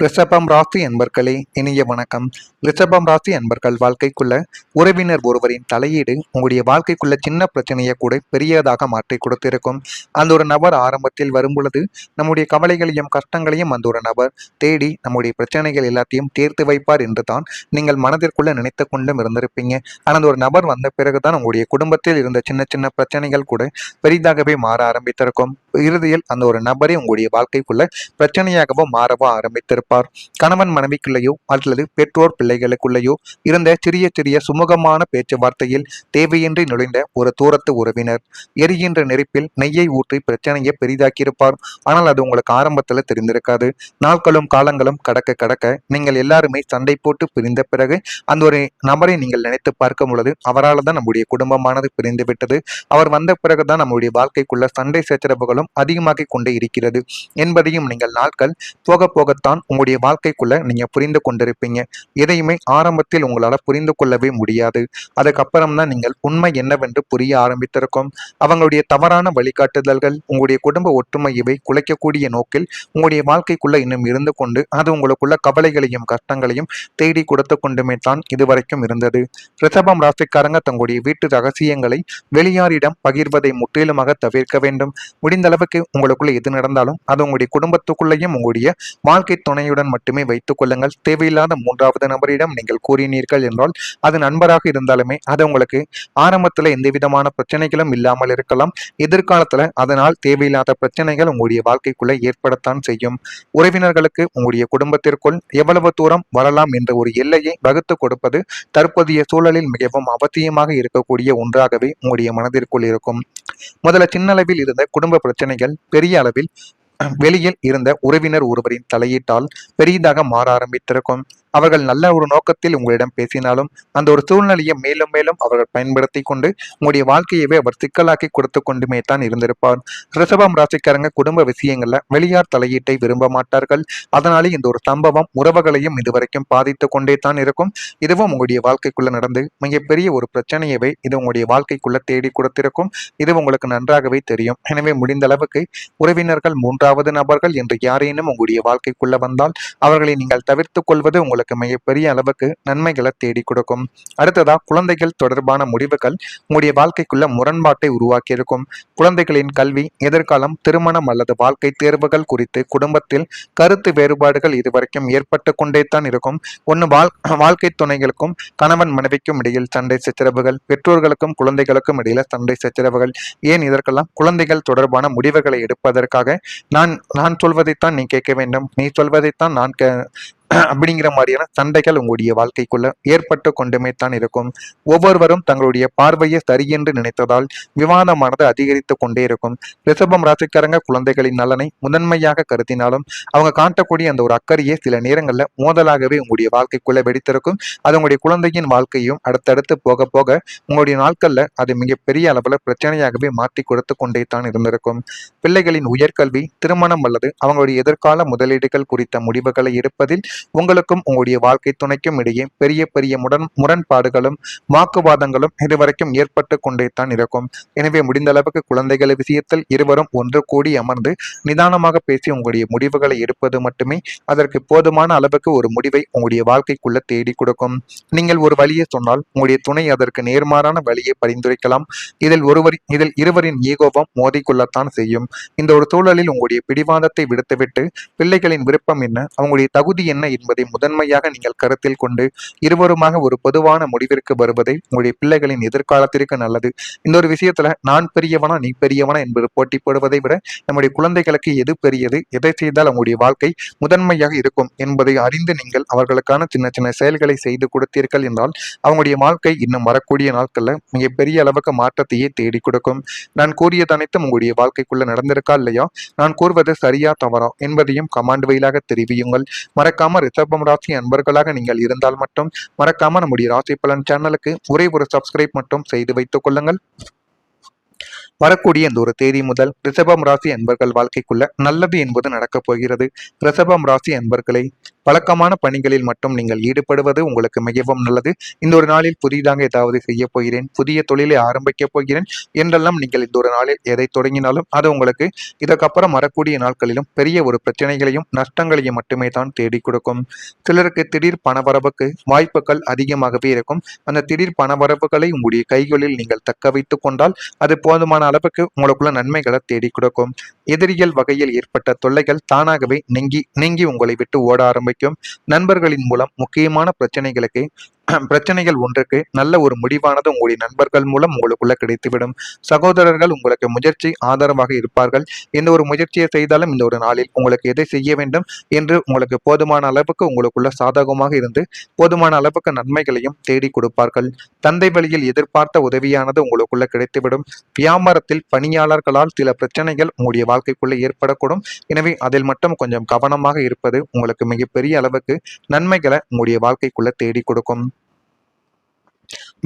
ரிஷபம் ராசி அன்பர்களே, இனிய வணக்கம். ரிஷபம் ராசி அன்பர்கள் வாழ்க்கைக்குள்ள உறவினர் ஒருவரின் தலையீடு உங்களுடைய வாழ்க்கைக்குள்ள சின்ன பிரச்சனையை கூட பெரியதாக மாற்றி கொடுத்திருக்கும். அந்த ஒரு நபர் ஆரம்பத்தில் வரும் பொழுது நம்முடைய கவலைகளையும் கஷ்டங்களையும் அந்த ஒரு நபர் தேடி நம்முடைய பிரச்சனைகள் எல்லாத்தையும் தீர்த்து வைப்பார் என்று தான் நீங்கள் மனதிற்குள்ள நினைத்து கொண்டும் இருந்திருப்பீங்க. ஆனால் அந்த ஒரு நபர் வந்த பிறகுதான் உங்களுடைய குடும்பத்தில் இருந்த சின்ன சின்ன பிரச்சனைகள் கூட பெரிதாகவே மாற ஆரம்பித்திருக்கும். இறுதியில் அந்த ஒரு நபரே உங்களுடைய வாழ்க்கைக்குள்ள பிரச்சனையாகவோ மாறவோ ஆரம்பித்திருப்பார். கணவன் மனைவிக்குள்ளேயோ அல்லது பெற்றோர் பிள்ளைகளுக்குள்ளேயோ இருந்த சிறிய சிறிய சுமூகமான பேச்சுவார்த்தையில் தேவையின்றி நுழைந்த ஒரு தூரத்து உறவினர் எரிகின்ற நெருப்பில் நெய்யை ஊற்றி பிரச்சனையை பெரிதாக்கியிருப்பார். ஆனால் அது உங்களுக்கு ஆரம்பத்தில் தெரிந்திருக்காது. நாட்களும் காலங்களும் கடக்க கடக்க நீங்கள் எல்லாருமே சண்டை போட்டு பிரிந்த பிறகு அந்த ஒரு நபரை நீங்கள் நினைத்து பார்க்கும் பொழுது அவரால் தான் நம்முடைய குடும்பமானது பிரிந்து விட்டது. அவர் வந்த பிறகுதான் நம்முடைய வாழ்க்கைக்குள்ள சண்டை சச்சரவுகளும் அதிகமாகிக் கொண்டே இருக்கிறது என்பதையும் நீங்கள் நாட்கள் போக போகத்தான் உங்களுடைய வாழ்க்கைக்குள்ள நீங்க புரிந்து கொண்டிருப்பீங்க. எதையுமே ஆரம்பத்தில் உங்களால புரிந்து கொள்ளவே முடியாது. அதுக்கப்புறம் தான் நீங்கள் உண்மை என்னவென்று புரிய ஆரம்பித்திருக்கும். அவங்களுடைய தவறான வழிகாட்டுதல்கள் உங்களுடைய குடும்ப ஒற்றுமையை குலைக்கக்கூடிய நோக்கில் உங்களுடைய வாழ்க்கைக்குள்ள இன்னும் இருந்து கொண்டு அது உங்களுக்குள்ள கவலைகளையும் கஷ்டங்களையும் தேடி கொடுத்து கொண்டுமே தான் இதுவரைக்கும் இருந்தது. ரிஷபம் ராசிக்காரங்க தங்களுடைய வீட்டு ரகசியங்களை வெளியாரிடம் பகிர்வதை முற்றிலுமாக தவிர்க்க வேண்டும். முடிந்த அளவுக்கு உங்களுக்குள்ள எது நடந்தாலும் அது உங்களுடைய குடும்பத்துக்குள்ளேயும் உங்களுடைய வாழ்க்கை துணையுடன் மட்டுமே வைத்துக் கொள்ளுங்கள். தேவையில்லாத மூன்றாவது நபரிடம் நீங்கள் கூறினீர்கள் என்றால் அது நண்பராக இருந்தாலுமே அது உங்களுக்கு ஆரம்பத்தில் எந்த விதமான பிரச்சனைகளும் இல்லாமல் இருக்கலாம். எதிர்காலத்துல அதனால் தேவையில்லாத பிரச்சனைகள் உங்களுடைய வாழ்க்கைக்குள்ள ஏற்படத்தான் செய்யும். உறவினர்களுக்கு உங்களுடைய குடும்பத்திற்குள் எவ்வளவு தூரம் வரலாம் என்ற ஒரு எல்லையை வகுத்து கொடுப்பது தற்போதைய சூழலில் மிகவும் அவசியமாக இருக்கக்கூடிய ஒன்றாகவே உங்களுடைய மனதிற்குள் இருக்கும். முதல்ல சின்ன அளவில் இருந்த குடும்ப பிரச்சனைகள் பெரிய அளவில் வெளியில் இருந்த உறவினர் ஒருவரின் தலையீட்டால் பெரிதாக மாற ஆரம்பித்திருக்கும். அவர்கள் நல்ல ஒரு நோக்கத்தில் உங்களிடம் பேசினாலும் அந்த ஒரு சூழ்நிலையை மேலும் மேலும் அவர்கள் பயன்படுத்தி கொண்டு உங்களுடைய வாழ்க்கையவே அவர் சிக்கலாக்கி கொடுத்து கொண்டுமே தான் இருந்திருப்பார். ரிஷபம் ராசிக்காரங்க குடும்ப விஷயங்கள்ல வெளியார் தலையீட்டை விரும்ப மாட்டார்கள். அதனாலே இந்த ஒரு சம்பவம் உறவுகளையும் இதுவரைக்கும் பாதித்து கொண்டே தான் இருக்கும். இதுவும் உங்களுடைய வாழ்க்கைக்குள்ள நடந்து மிகப்பெரிய ஒரு பிரச்சனையவே இது உங்களுடைய வாழ்க்கைக்குள்ள தேடி கொடுத்திருக்கும். இது உங்களுக்கு நன்றாகவே தெரியும். எனவே முடிந்த அளவுக்கு உறவினர்கள் மூன்றாவது நபர்கள் என்று யாரேனும் உங்களுடைய வாழ்க்கைக்குள்ள வந்தால் அவர்களை நீங்கள் தவிர்த்துக் கொள்வது உங்களுக்கு மிகப்பெரிய அளவுக்கு நன்மைகளை தேடி கொடுக்கும். அடுத்ததா குழந்தைகள் தொடர்பான முடிவுகள் உங்களுடைய வாழ்க்கைக்குள்ள முரண்பாட்டை உருவாக்கி இருக்கும். குழந்தைகளின் கல்வி, எதிர்காலம், திருமணம் அல்லது வாழ்க்கை தேர்வுகள் குறித்து குடும்பத்தில் கருத்து வேறுபாடுகள் இதுவரைக்கும் ஏற்பட்டு கொண்டே தான் இருக்கும். ஒன்று வாழ்க்கை துணைகளுக்கும் கணவன் மனைவிக்கும் இடையில் சண்டை சச்சரவுகள், பெற்றோர்களுக்கும் குழந்தைகளுக்கும் இடையில சண்டை சச்சரவுகள். ஏன் இதற்கெல்லாம் குழந்தைகள் தொடர்பான முடிவுகளை எடுப்பதற்காக நான் சொல்வதைத்தான் நீ கேட்க வேண்டும், நீ சொல்வதைத்தான் நான் அப்படிங்கிற மாதிரியான சண்டைகள் உங்களுடைய வாழ்க்கைக்குள்ள ஏற்பட்டு கொண்டுமே தான் இருக்கும். ஒவ்வொருவரும் தங்களுடைய பார்வையை சரியென்று நினைத்ததால் விவாதமானது அதிகரித்து கொண்டே இருக்கும். ரிஷபம் ராசிக்காரங்க குழந்தைகளின் நலனை முதன்மையாக கருத்தினாலும் அவங்க காட்டக்கூடிய அந்த ஒரு அக்கறையை சில நேரங்களில் மோதலாகவே உங்களுடைய வாழ்க்கைக்குள்ள வெடித்திருக்கும். அது உங்களுடைய குழந்தையின் வாழ்க்கையும் அடுத்தடுத்து போக போக உங்களுடைய நாட்கள்ல அது மிகப்பெரிய அளவில் பிரச்சனையாகவே மாற்றி கொடுத்து கொண்டே தான் இருந்திருக்கும். பிள்ளைகளின் உயர்கல்வி, திருமணம் அல்லது அவங்களுடைய எதிர்கால முதலீடுகள் குறித்த முடிவுகளை எடுப்பதில் உங்களுக்கும் உங்களுடைய வாழ்க்கை துணைக்கும் இடையே பெரிய பெரிய முரண்பாடுகளும் வாக்குவாதங்களும் இதுவரைக்கும் ஏற்பட்டு கொண்டே தான் இருக்கும். எனவே முடிந்த அளவுக்கு குழந்தைகள் விஷயத்தில் இருவரும் ஒன்று கூடி அமர்ந்து நிதானமாக பேசி உங்களுடைய முடிவுகளை எடுப்பது மட்டுமே அதற்கு போதுமான அளவுக்கு ஒரு முடிவை உங்களுடைய வாழ்க்கைக்குள்ள தேடி கொடுக்கும். நீங்கள் ஒரு வழியை சொன்னால் உங்களுடைய துணை அதற்கு நேர்மாறான வழியை பரிந்துரைக்கலாம். இதில் இருவரின் ஈகோவம் மோதிக்கொள்ளத்தான் செய்யும். இந்த ஒரு சூழலில் உங்களுடைய பிடிவாதத்தை விடுத்துவிட்டு பிள்ளைகளின் விருப்பம் என்ன, அவங்களுடைய தகுதி என்ன என்பதை முதன்மையாக நீங்கள் கருத்தில் கொண்டு இருவருமாக ஒரு பொதுவான முடிவிற்கு வருவதை உங்களுடைய பிள்ளைகளின் எதிர்காலத்திற்கு நல்லது. இந்த ஒரு விஷயத்துல நான் பெரியவனா நீ பெரியவனா என்பது போட்டி போடுவதை விட நம்முடைய குழந்தைகளுக்கு எது பெரியது, எதை செய்தால் அவங்களுடைய வாழ்க்கை முதன்மையாக இருக்கும் என்பதை அறிந்து நீங்கள் அவர்களுக்கான சின்ன சின்ன செயல்களை செய்து கொடுத்தீர்கள் என்றால் அவங்களுடைய வாழ்க்கை இன்னும் வரக்கூடிய நாட்கள்ல மிகப்பெரிய அளவுக்கு மாற்றத்தையே தேடி கொடுக்கும். நான் கூறியது அனைத்தும் உங்களுடைய வாழ்க்கைக்குள்ள நடந்திருக்கா இல்லையா, நான் கூறுவது சரியா தவறா என்பதையும் கமாண்ட் வழியாக தெரிவியுங்கள். மறக்காம ரிஷபம் ராசி அன்பர்களாக நீங்கள் இருந்தால் மட்டும் மறக்காம நம்முடைய ராசி பலன் சேனலுக்கு ஒரே ஒரு சப்ஸ்கிரைப் மட்டும் செய்து வைத்துக் கொள்ளுங்கள். வரக்கூடிய இந்த ஒரு தேதி முதல் ரிஷபம் ராசி அன்பர்கள் வாழ்க்கைக்குள்ள நல்லது என்பது நடக்கப் போகிறது. ரிஷபம் ராசி அன்பர்களை பழக்கமான பணிகளில் மட்டும் நீங்கள் ஈடுபடுவது உங்களுக்கு மிகவும் நல்லது. இந்த ஒரு நாளில் புதிதாக ஏதாவது செய்ய போகிறேன், புதிய தொழிலை ஆரம்பிக்கப் போகிறேன் என்றெல்லாம் நீங்கள் இந்த ஒரு நாளில் எதை தொடங்கினாலும் அது உங்களுக்கு இதற்கப்புறம் வரக்கூடிய நாட்களிலும் பெரிய ஒரு பிரச்சனைகளையும் நஷ்டங்களையும் மட்டுமே தான் தேடி கொடுக்கும். சிலருக்கு திடீர் பணவரவுக்கு வாய்ப்புகள் அதிகமாகவே இருக்கும். அந்த திடீர் பணவரவுகளை உங்களுடைய கைகளில் நீங்கள் தக்க வைத்துக் கொண்டால் அது போதுமான அளவுக்கு உங்களுக்குள்ள நன்மைகளை தேடி கொடுக்கும். எதிரிகள் வகையில் ஏற்பட்ட தொல்லைகள் தானாகவே நீங்கி உங்களை விட்டு ஓட ஆரம்பிக்கும். நண்பர்களின் மூலம் முக்கியமான பிரச்சனைகள் ஒன்றுக்கு நல்ல ஒரு முடிவானது உங்களுடைய நண்பர்கள் மூலம் உங்களுக்குள்ள கிடைத்துவிடும். சகோதரர்கள் உங்களுக்கு முயற்சி ஆதரவாக இருப்பார்கள். எந்த ஒரு முயற்சியை செய்தாலும் இந்த ஒரு நாளில் உங்களுக்கு எதை செய்ய வேண்டும் என்று உங்களுக்கு போதுமான அளவுக்கு உங்களுக்குள்ள சாதகமாக இருந்து போதுமான அளவுக்கு நன்மைகளையும் தேடி கொடுப்பார்கள். தந்தை வழியில் எதிர்பார்த்த உதவியானது உங்களுக்குள்ள கிடைத்துவிடும். வியாபாரத்தில் பணியாளர்களால் சில பிரச்சனைகள் உங்களுடைய வாழ்க்கைக்குள்ள ஏற்படக்கூடும். எனவே அதில் மட்டும் கொஞ்சம் கவனமாக இருப்பது உங்களுக்கு மிகப்பெரிய அளவுக்கு நன்மைகளை உங்களுடைய வாழ்க்கைக்குள்ள தேடி கொடுக்கும்.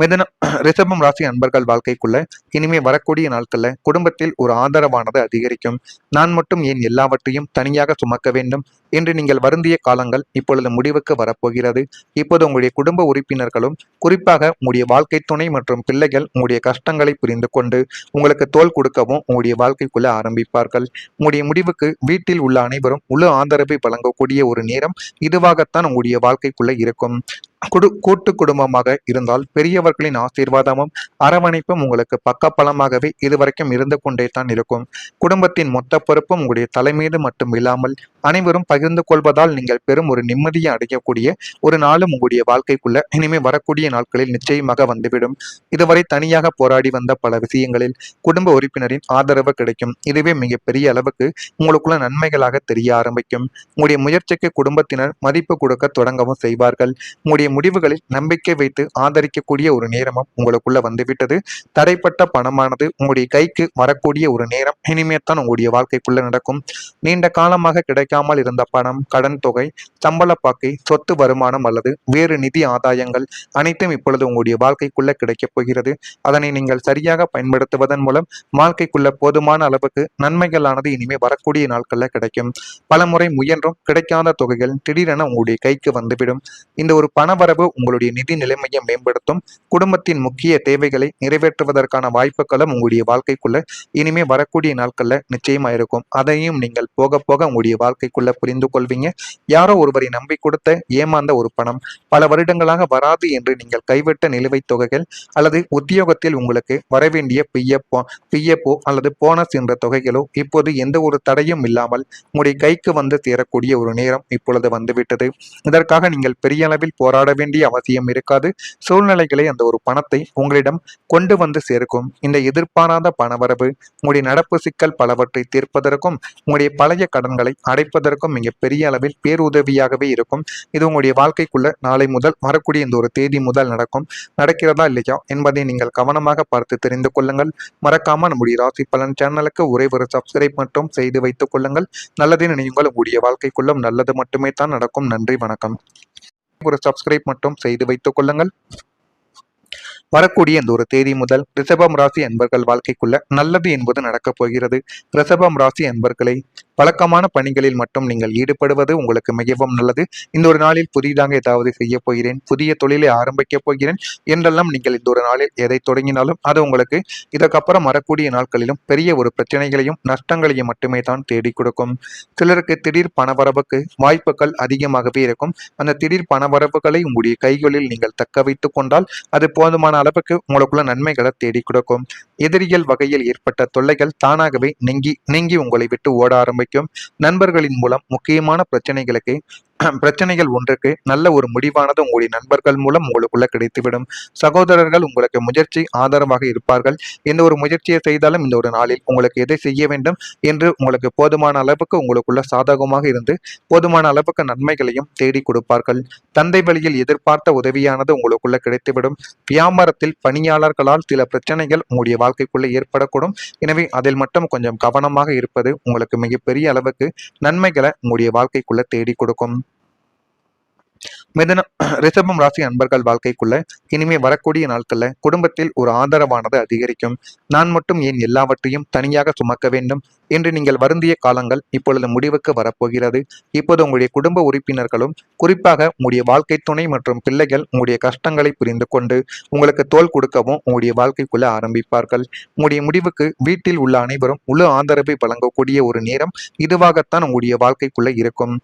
மிதுனம் ரிஷபம் ராசி அன்பர்கள் வாழ்க்கைக்குள்ள இனிமே வரக்கூடிய நாட்கள்ல குடும்பத்தில் ஒரு ஆதரவானது அதிகரிக்கும். நான் மட்டும் ஏன் எல்லாவற்றையும் தனியாக சுமக்க வேண்டும் என்று நீங்கள் வருந்திய காலங்கள் இப்பொழுது முடிவுக்கு வரப்போகிறது. இப்போது உங்களுடைய குடும்ப உறுப்பினர்களும் குறிப்பாக உங்களுடைய வாழ்க்கை துணை மற்றும் பிள்ளைகள் உங்களுடைய கஷ்டங்களை புரிந்து கொண்டு உங்களுக்கு தோள் கொடுக்கவும் உங்களுடைய வாழ்க்கைக்குள்ள ஆரம்பிப்பார்கள். உங்களுடைய முடிவுக்கு வீட்டில் உள்ள அனைவரும் முழு ஆதரவை வழங்கக்கூடிய ஒரு நேரம் இதுவாகத்தான் உங்களுடைய வாழ்க்கைக்குள்ள இருக்கும். கூட்டு குடும்பமாக இருந்தால் பெரியவர்களின் ஆசீர்வாதமும் அரவணைப்பும் உங்களுக்கு பக்கபலமாகவே இதுவரைக்கும் இருந்து கொண்டே தான் இருக்கும். குடும்பத்தின் மொத்த பொறுப்பும் உங்களுடைய தலைமீது மட்டும் இல்லாமல் அனைவரும் பகிர்ந்து கொள்வதால் நீங்கள் பெரும் ஒரு நிம்மதியை அடையக்கூடிய ஒரு நாளும் உங்களுடைய வாழ்க்கைக்குள்ள இனிமே வரக்கூடிய நாட்களில் நிச்சயமாக வந்துவிடும். இதுவரை தனியாக போராடி வந்த பல விஷயங்களில் குடும்ப உறுப்பினரின் ஆதரவு கிடைக்கும். இதுவே மிகப்பெரிய அளவுக்கு உங்களுக்குள்ள நன்மைகளாக தெரிய ஆரம்பிக்கும். உங்களுடைய முயற்சிக்கு குடும்பத்தினர் மதிப்பு கொடுக்க தொடங்கவும் செய்வார்கள். உங்களுடைய முடிவுகளில் நம்பிக்கை வைத்து ஆதரிக்கக்கூடிய ஒரு நேரமும் உங்களுக்குள்ள வந்துவிட்டது. தடைப்பட்ட பணமானது உங்களுடைய கைக்கு வரக்கூடிய ஒரு நேரம் இனிமேத்தான் உங்களுடைய வாழ்க்கைக்குள்ள நடக்கும். நீண்ட காலமாக கிடைக்காமல் இருந்த பணம், கடன் தொகை, சம்பள பாக்கை, சொத்து வருமானம் அல்லது வேறு நிதி ஆதாயங்கள் அனைத்தும் இப்பொழுது உங்களுடைய வாழ்க்கைக்குள்ள கிடைக்கப் போகிறது. அதனை நீங்கள் சரியாக பயன்படுத்துவதன் மூலம் வாழ்க்கைக்குள்ள போதுமான அளவுக்கு நன்மைகளானது இனிமே வரக்கூடிய நாட்கள்ல கிடைக்கும். பல முறை முயன்றும் கிடைக்காத தொகைகள் திடீரென உங்களுடைய கைக்கு வந்துவிடும். இந்த ஒரு பணவரவு உங்களுடைய நிதி நிலைமையை மேம்படுத்தும். குடும்பத்தின் முக்கிய தேவைகளை நிறைவேற்றுவதற்கான வாய்ப்புகளும் உங்களுடைய வாழ்க்கைக்குள்ள இனிமே வரக்கூடிய நாட்கள்ல நிச்சயமா இருக்கும். அதையும் நீங்கள் போக போக உங்களுடைய வாழ்க்கைக்குள்ள புரிந்து கொள்வீங்க. யாரோ ஒருவரை நம்பி கொடுத்த ஏமாந்த ஒரு பணம் பல வருடங்களாக வராது என்று நீங்கள் கைவிட்ட நிலுவைத் தொகைகள் அல்லது உத்தியோகத்தில் உங்களுக்கு வரவேண்டிய பிஎஃப்ஓ அல்லது போனஸ் என்ற தொகைகளோ இப்போது எந்த ஒரு தடையும் இல்லாமல் உங்களுடைய கைக்கு வந்து சேரக்கூடிய ஒரு நேரம் இப்பொழுது வந்துவிட்டது. இதற்காக நீங்கள் பெரிய அளவில் போராட வேண்டிய அவசியம் இருக்காது. சூழ்நிலைகளை அந்த ஒரு பணத்தை உங்களிடம் கொண்டு வந்து சேர்க்கும். இந்த எதிர்பாராத பணவரவு உங்களுடைய நடப்பு சிக்கல் பலவற்றை தீர்ப்பதற்கும் உங்களுடைய பழைய கடன்களை அடைப்பதற்கும் மிக பெரிய அளவில் பேருதவியாகவே இருக்கும். இது உங்களுடைய வாழ்க்கைக்குள்ள நாளை முதல் வரக்கூடிய இந்த ஒரு தேதி முதல் நடக்கிறதா இல்லையா என்பதை நீங்கள் கவனமாக பார்த்து தெரிந்து கொள்ளுங்கள். மறக்காம நம்முடைய ராசி பலன் சேனலுக்கு ஒரே ஒரு சப்ஸ்கிரைப் மட்டும் செய்து வைத்துக் கொள்ளுங்கள். நல்லதே நினையுங்கள். உங்களுடைய வாழ்க்கைக்குள்ளும் நல்லது மட்டுமே தான் நடக்கும். நன்றி, வணக்கம். ஒரு சப்ஸ்கிரைப் மட்டும் செய்து வைத்துக் கொள்ளுங்கள். வரக்கூடிய இந்த ஒரு தேதி முதல் ரிஷபம் ராசி அன்பர்கள் வாழ்க்கைக்குள்ள நல்லது என்பது நடக்கப் போகிறது. ரிஷபம் ராசி அன்பர்களை பழக்கமான பணிகளில் மட்டும் நீங்கள் ஈடுபடுவது உங்களுக்கு மிகவும் நல்லது. இந்த ஒரு நாளில் புதிதாக ஏதாவது செய்ய போகிறேன், புதிய தொழிலை ஆரம்பிக்கப் போகிறேன் என்றெல்லாம் நீங்கள் இந்த ஒரு நாளில் எதை தொடங்கினாலும் அது உங்களுக்கு இதற்கப்புறம் வரக்கூடிய நாட்களிலும் பெரிய ஒரு பிரச்சனைகளையும் நஷ்டங்களையும் மட்டுமே தான் தேடி கொடுக்கும். சிலருக்கு திடீர் பணவரவுக்கு வாய்ப்புகள் அதிகமாகவே இருக்கும். அந்த திடீர் பணவரவுகளை உங்களுடைய கைகளில் நீங்கள் தக்க வைத்துக் கொண்டால் அது போதுமான அளவுக்கு உங்களுக்குள்ள நன்மைகளை தேடி கொடுக்கும். எதிரிகள் வகையில் ஏற்பட்ட தொல்லைகள் தானாகவே நீங்கி உங்களை விட்டு ஓட ஆரம்பிக்கும். நண்பர்களின் மூலம் முக்கியமான பிரச்சனைகள் ஒன்றுக்கு நல்ல ஒரு முடிவானது உங்களுடைய நண்பர்கள் மூலம் உங்களுக்குள்ள கிடைத்துவிடும். சகோதரர்கள் உங்களுக்கு முயற்சி ஆதரவாக இருப்பார்கள். எந்த ஒரு முயற்சியை செய்தாலும் இந்த ஒரு நாளில் உங்களுக்கு எதை செய்ய வேண்டும் என்று உங்களுக்கு போதுமான அளவுக்கு உங்களுக்குள்ள சாதகமாக இருந்து போதுமான அளவுக்கு நன்மைகளையும் தேடி கொடுப்பார்கள். தந்தை வழியில் எதிர்பார்த்த உதவியானது உங்களுக்குள்ள கிடைத்துவிடும். வியாபாரத்தில் பணியாளர்களால் சில பிரச்சனைகள் உங்களுடைய வாழ்க்கைக்குள்ள ஏற்படக்கூடும். எனவே அதில் மட்டும் கொஞ்சம் கவனமாக இருப்பது உங்களுக்கு மிகப்பெரிய அளவுக்கு நன்மைகளை உங்களுடைய வாழ்க்கைக்குள்ள தேடி கொடுக்கும். மிதனம் ரிஷபம் ராசி அன்பர்கள் வாழ்க்கைக்குள்ள இனிமே வரக்கூடிய நாட்கள்ல குடும்பத்தில் ஒரு ஆதரவானது அதிகரிக்கும். நான் மட்டும் ஏன் எல்லாவற்றையும் தனியாக சுமக்க வேண்டும் என்று நீங்கள் வருந்திய காலங்கள் இப்பொழுது முடிவுக்கு வரப்போகிறது. இப்போது உங்களுடைய குடும்ப உறுப்பினர்களும் குறிப்பாக உங்களுடைய வாழ்க்கை துணை மற்றும் பிள்ளைகள் உங்களுடைய கஷ்டங்களை புரிந்து கொண்டு உங்களுக்கு தோள் கொடுக்கவும் உங்களுடைய வாழ்க்கைக்குள்ள ஆரம்பிப்பார்கள். உங்களுடைய முடிவுக்கு வீட்டில் உள்ள அனைவரும் முழு ஆதரவை வழங்கக்கூடிய ஒரு நேரம் இதுவாகத்தான் உங்களுடைய வாழ்க்கைக்குள்ள இருக்கும்.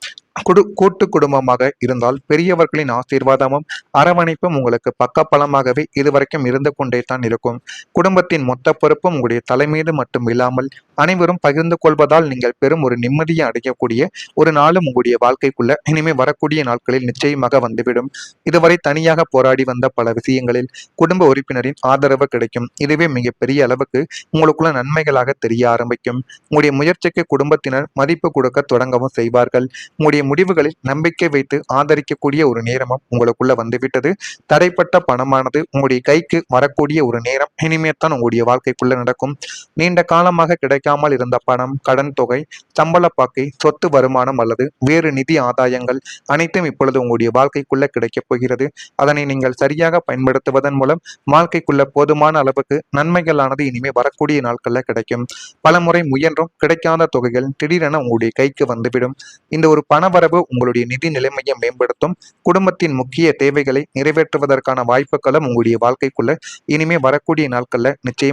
கூட்டு குடும்பமாக இருந்தால் பெரியவர்களின் ஆசீர்வாதமும் அரவணைப்பும் உங்களுக்கு பக்கபலமாகவே இதுவரைக்கும் இருந்து கொண்டே தான் இருக்கும். குடும்பத்தின் மொத்த பொறுப்பும் உங்களுடைய தலைமீது மட்டும் இல்லாமல் அனைவரும் பகிர்ந்து கொள்வதால் நீங்கள் பெரும் ஒரு நிம்மதியை அடையக்கூடிய ஒரு நாளும் உங்களுடைய வாழ்க்கைக்குள்ள இனிமே வரக்கூடிய நாட்களில் நிச்சயமாக வந்துவிடும். இதுவரை தனியாக போராடி வந்த பல விஷயங்களில் குடும்ப உறுப்பினரின் ஆதரவு கிடைக்கும். இதுவே மிகப்பெரிய அளவுக்கு உங்களுக்குள்ள நன்மைகளாக தெரிய ஆரம்பிக்கும். உங்களுடைய முயற்சிக்கு குடும்பத்தினர் மதிப்பு கொடுக்க தொடங்கவும் செய்வார்கள். உங்களுடைய முடிவுகளில் நம்பிக்கை வைத்து ஆதரிக்கக்கூடிய ஒரு நேரமும் உங்களுக்குள்ள வந்துவிட்டது. தடைப்பட்ட பணமானது உங்களுடைய கைக்கு வரக்கூடிய ஒரு நேரம் இனிமேத்தான் உங்களுடைய வாழ்க்கைக்குள்ள நடக்கும். நீண்ட காலமாக கிடைக்காமல் இருந்த பணம், கடன் தொகை, சம்பள பாக்கை, சொத்து வருமானம் அல்லது வேறு நிதி ஆதாயங்கள் அனைத்தும் இப்பொழுது உங்களுடைய வாழ்க்கைக்குள்ள கிடைக்கப் போகிறது. அதனை நீங்கள் சரியாக பயன்படுத்துவதன் மூலம் வாழ்க்கைக்குள்ள போதுமான அளவுக்கு நன்மைகளானது இனிமே வரக்கூடிய நாட்கள்ல கிடைக்கும். பலமுறை முயன்றும் கிடைக்காத தொகைகள் திடீரென உங்களுடைய கைக்கு வந்துவிடும். இந்த ஒரு பணவரவு உங்களுடைய நிதி நிலைமையை மேம்படுத்தும். குடும்பத்தின் முக்கிய தேவைகளை நிறைவேற்றுவதற்கான வாய்ப்புகளும் உங்களுடைய வாழ்க்கைக்குள்ள இனிமே வரக்கூடிய நாட்கள்ல நிச்சயம்